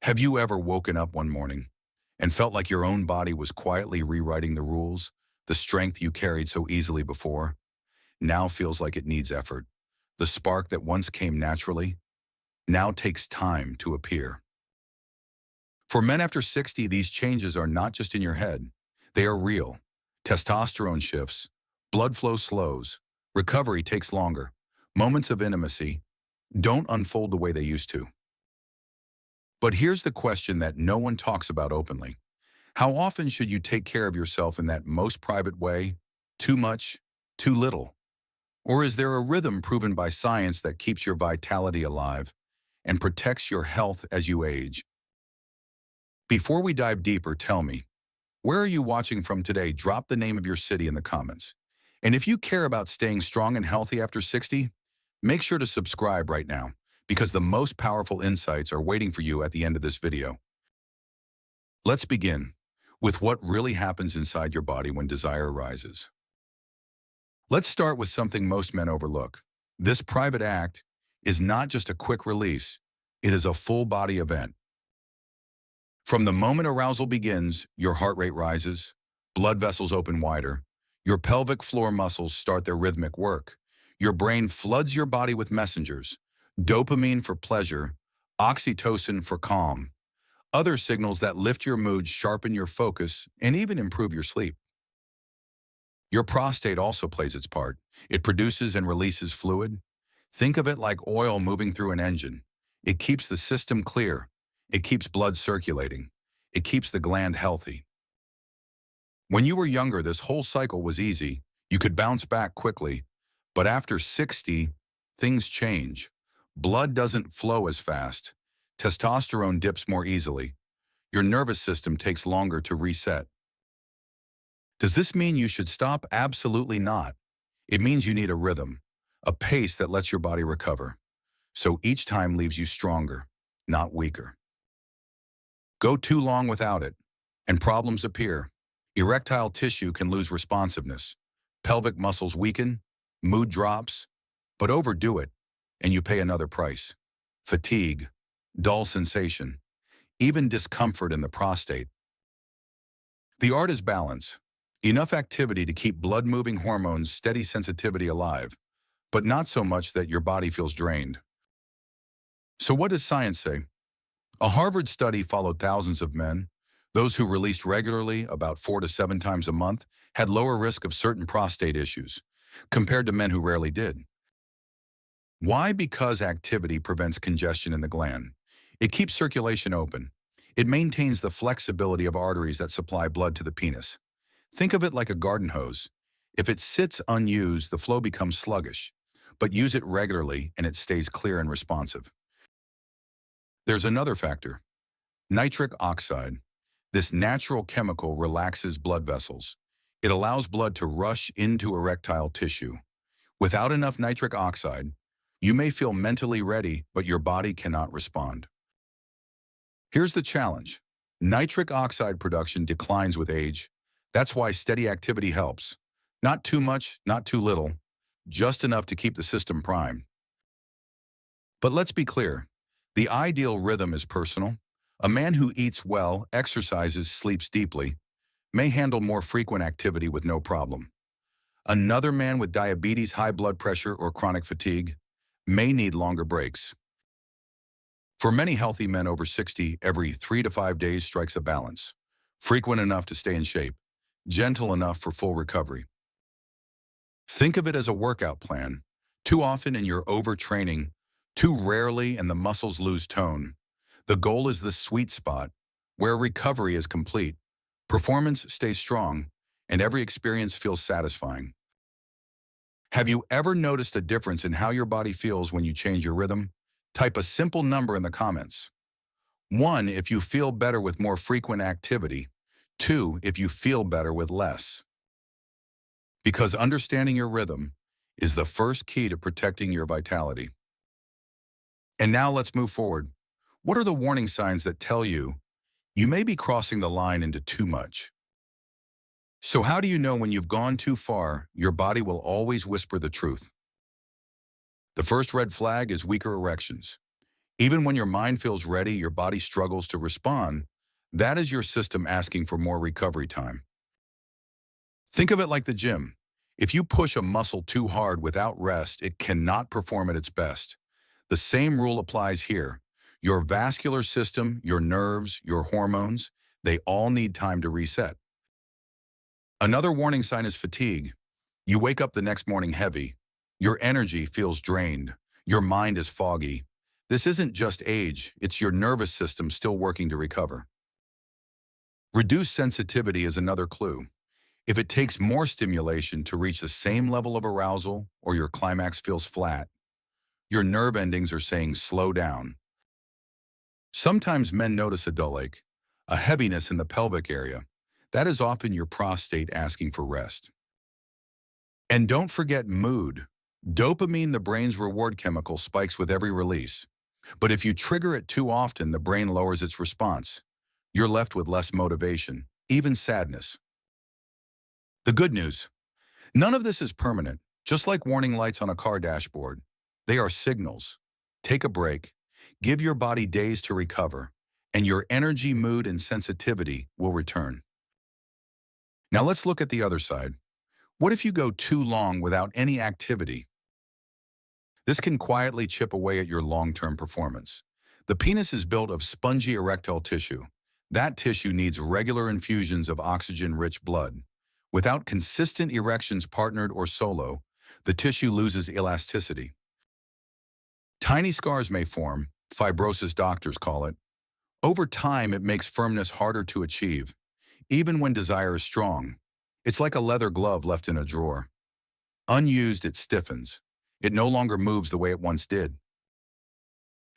Have you ever woken up one morning and felt like your own body was quietly rewriting the rules? The strength you carried so easily before now feels like it needs effort. The spark that once came naturally now takes time to appear. For men after 60, these changes are not just in your head. They are real. Testosterone shifts, blood flow slows, recovery takes longer. Moments of intimacy don't unfold the way they used to. But here's the question that no one talks about openly. How often should you take care of yourself in that most private way? Too much? Too little? Or is there a rhythm proven by science that keeps your vitality alive and protects your health as you age? Before we dive deeper, tell me, where are you watching from today? Drop the name of your city in the comments. And if you care about staying strong and healthy after 60, make sure to subscribe right now, because the most powerful insights are waiting for you at the end of this video. Let's begin with what really happens inside your body when desire rises. Let's start with something most men overlook. This private act is not just a quick release, it is a full body event. From the moment arousal begins, your heart rate rises, blood vessels open wider, your pelvic floor muscles start their rhythmic work, your brain floods your body with messengers, dopamine for pleasure, oxytocin for calm, other signals that lift your mood, sharpen your focus, and even improve your sleep. Your prostate also plays its part. It produces and releases fluid. Think of it like oil moving through an engine. It keeps the system clear. It keeps blood circulating. It keeps the gland healthy. When you were younger, this whole cycle was easy. You could bounce back quickly. But after 60, things change. Blood doesn't flow as fast. Testosterone dips more easily. Your nervous system takes longer to reset. Does this mean you should stop? Absolutely not. It means you need a rhythm, a pace that lets your body recover. So each time leaves you stronger, not weaker. Go too long without it, and problems appear. Erectile tissue can lose responsiveness. Pelvic muscles weaken, mood drops, but overdo it, and you pay another price. Fatigue, dull sensation, even discomfort in the prostate. The art is balance. Enough activity to keep blood-moving hormones, steady sensitivity alive, but not so much that your body feels drained. So what does science say? A Harvard study followed thousands of men. Those who released regularly, about 4 to 7 times a month, had lower risk of certain prostate issues, compared to men who rarely did. Why? Because activity prevents congestion in the gland. It keeps circulation open. It maintains the flexibility of arteries that supply blood to the penis. Think of it like a garden hose. If it sits unused, the flow becomes sluggish, but use it regularly and it stays clear and responsive. There's another factor, nitric oxide. This natural chemical relaxes blood vessels. It allows blood to rush into erectile tissue. Without enough nitric oxide, you may feel mentally ready, but your body cannot respond. Here's the challenge. Nitric oxide production declines with age. That's why steady activity helps. Not too much, not too little, just enough to keep the system primed. But let's be clear. The ideal rhythm is personal. A man who eats well, exercises, sleeps deeply, may handle more frequent activity with no problem. Another man with diabetes, high blood pressure, or chronic fatigue may need longer breaks. For many healthy men over 60, every 3 to 5 days strikes a balance. Frequent enough to stay in shape, gentle enough for full recovery. Think of it as a workout plan. Too often and you're overtraining, too rarely and the muscles lose tone. The goal is the sweet spot, where recovery is complete, performance stays strong, and every experience feels satisfying. Have you ever noticed a difference in how your body feels when you change your rhythm? Type a simple number in the comments. 1, if you feel better with more frequent activity. 2, if you feel better with less. Because understanding your rhythm is the first key to protecting your vitality. And now let's move forward. What are the warning signs that tell you may be crossing the line into too much? So how do you know when you've gone too far? Your body will always whisper the truth. The first red flag is weaker erections. Even when your mind feels ready, your body struggles to respond. That is your system asking for more recovery time. Think of it like the gym. If you push a muscle too hard without rest, it cannot perform at its best. The same rule applies here. Your vascular system, your nerves, your hormones, they all need time to reset. Another warning sign is fatigue. You wake up the next morning heavy. Your energy feels drained. Your mind is foggy. This isn't just age, it's your nervous system still working to recover. Reduced sensitivity is another clue. If it takes more stimulation to reach the same level of arousal or your climax feels flat, your nerve endings are saying slow down. Sometimes men notice a dull ache, a heaviness in the pelvic area. That is often your prostate asking for rest. And don't forget mood. Dopamine, the brain's reward chemical, spikes with every release. But if you trigger it too often, the brain lowers its response. You're left with less motivation, even sadness. The good news: none of this is permanent, just like warning lights on a car dashboard. They are signals. Take a break, give your body days to recover, and your energy, mood, and sensitivity will return. Now let's look at the other side. What if you go too long without any activity? This can quietly chip away at your long-term performance. The penis is built of spongy erectile tissue. That tissue needs regular infusions of oxygen-rich blood. Without consistent erections, partnered or solo, the tissue loses elasticity. Tiny scars may form, fibrosis doctors call it. Over time, it makes firmness harder to achieve, even when desire is strong. It's like a leather glove left in a drawer. Unused, it stiffens. It no longer moves the way it once did.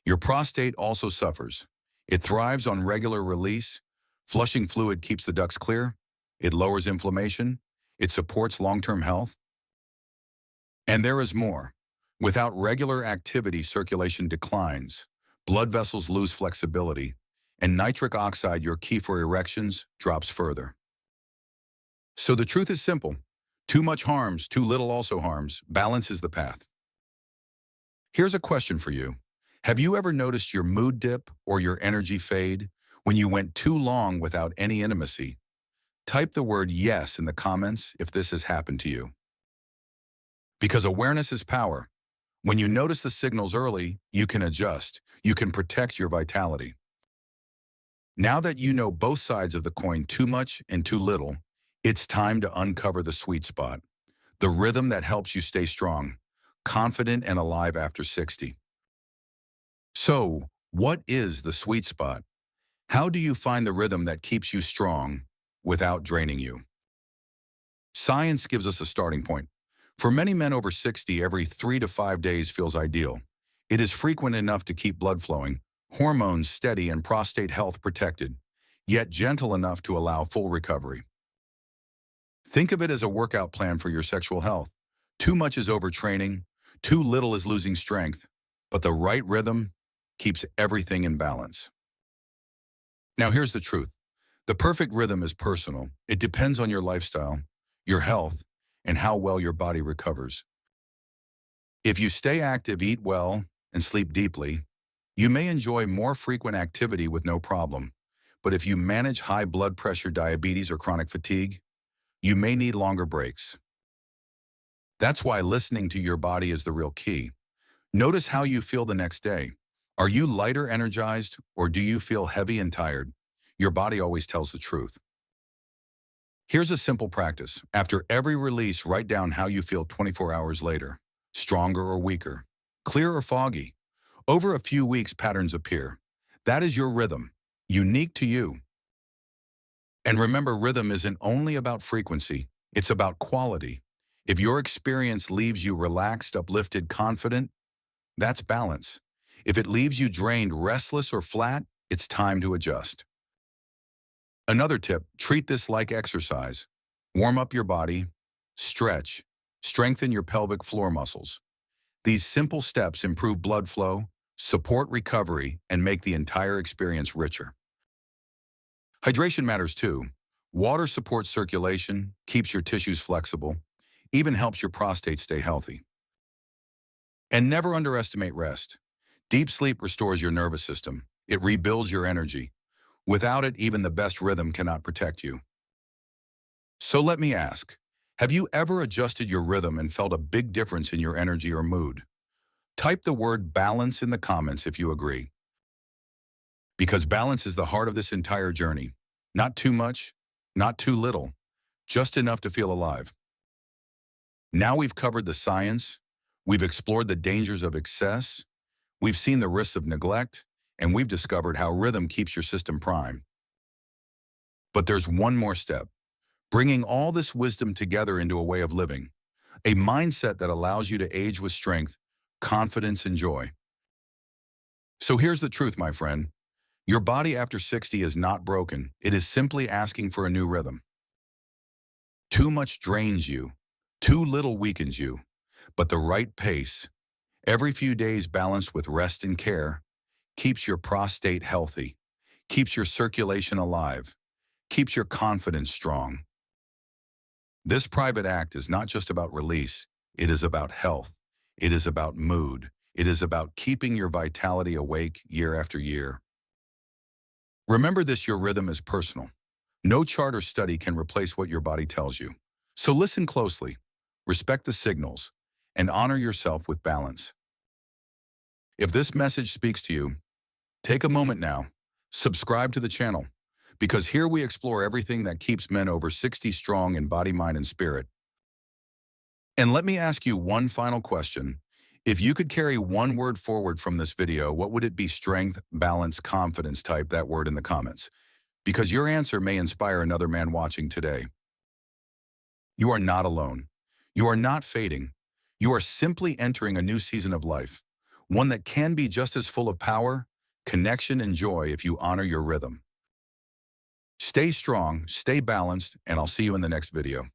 Your prostate also suffers. It thrives on regular release. Flushing fluid keeps the ducts clear. It lowers inflammation. It supports long-term health. And there is more. Without regular activity, circulation declines. Blood vessels lose flexibility. And nitric oxide, your key for erections, drops further. So the truth is simple. Too much harms, too little also harms. Balance is the path. Here's a question for you. Have you ever noticed your mood dip or your energy fade when you went too long without any intimacy? Type the word yes in the comments if this has happened to you. Because awareness is power. When you notice the signals early, you can adjust. You can protect your vitality. Now that you know both sides of the coin, too much and too little, it's time to uncover the sweet spot, the rhythm that helps you stay strong, confident, and alive after 60. So, what is the sweet spot? How do you find the rhythm that keeps you strong without draining you? Science gives us a starting point. For many men over 60, every 3 to 5 days feels ideal. It is frequent enough to keep blood flowing, hormones steady, and prostate health protected, yet gentle enough to allow full recovery. Think of it as a workout plan for your sexual health. Too much is overtraining, too little is losing strength, but the right rhythm keeps everything in balance. Now here's the truth. The perfect rhythm is personal. It depends on your lifestyle, your health, and how well your body recovers. If you stay active, eat well, and sleep deeply, you may enjoy more frequent activity with no problem. But if you manage high blood pressure, diabetes, or chronic fatigue, you may need longer breaks. That's why listening to your body is the real key. Notice how you feel the next day. Are you lighter, energized, or do you feel heavy and tired? Your body always tells the truth. Here's a simple practice. After every release, write down how you feel 24 hours later. Stronger or weaker? Clear or foggy? Over a few weeks, patterns appear. That is your rhythm, unique to you. And remember, rhythm isn't only about frequency, it's about quality. If your experience leaves you relaxed, uplifted, confident, that's balance. If it leaves you drained, restless, or flat, it's time to adjust. Another tip, treat this like exercise. Warm up your body, stretch, strengthen your pelvic floor muscles. These simple steps improve blood flow, support recovery, and make the entire experience richer. Hydration matters too. Water supports circulation, keeps your tissues flexible, even helps your prostate stay healthy. And never underestimate rest. Deep sleep restores your nervous system. It rebuilds your energy. Without it, even the best rhythm cannot protect you. So let me ask, have you ever adjusted your rhythm and felt a big difference in your energy or mood? Type the word balance in the comments if you agree. Because balance is the heart of this entire journey. Not too much, not too little, just enough to feel alive. Now we've covered the science, we've explored the dangers of excess, we've seen the risks of neglect, and we've discovered how rhythm keeps your system primed. But there's one more step, bringing all this wisdom together into a way of living, a mindset that allows you to age with strength, confidence, and joy. So here's the truth, my friend. Your body after 60 is not broken. It is simply asking for a new rhythm. Too much drains you. Too little weakens you. But the right pace, every few days balanced with rest and care, keeps your prostate healthy, keeps your circulation alive, keeps your confidence strong. This private act is not just about release. It is about health. It is about mood. It is about keeping your vitality awake year after year. Remember this, your rhythm is personal. No chart or study can replace what your body tells you. So listen closely, respect the signals, and honor yourself with balance. If this message speaks to you, take a moment now, subscribe to the channel, because here we explore everything that keeps men over 60 strong in body, mind, and spirit. And let me ask you one final question. If you could carry one word forward from this video, what would it be? Strength, balance, confidence. Type that word in the comments, because your answer may inspire another man watching today. You are not alone. You are not fading. You are simply entering a new season of life, one that can be just as full of power, connection, and joy if you honor your rhythm. Stay strong, stay balanced, and I'll see you in the next video.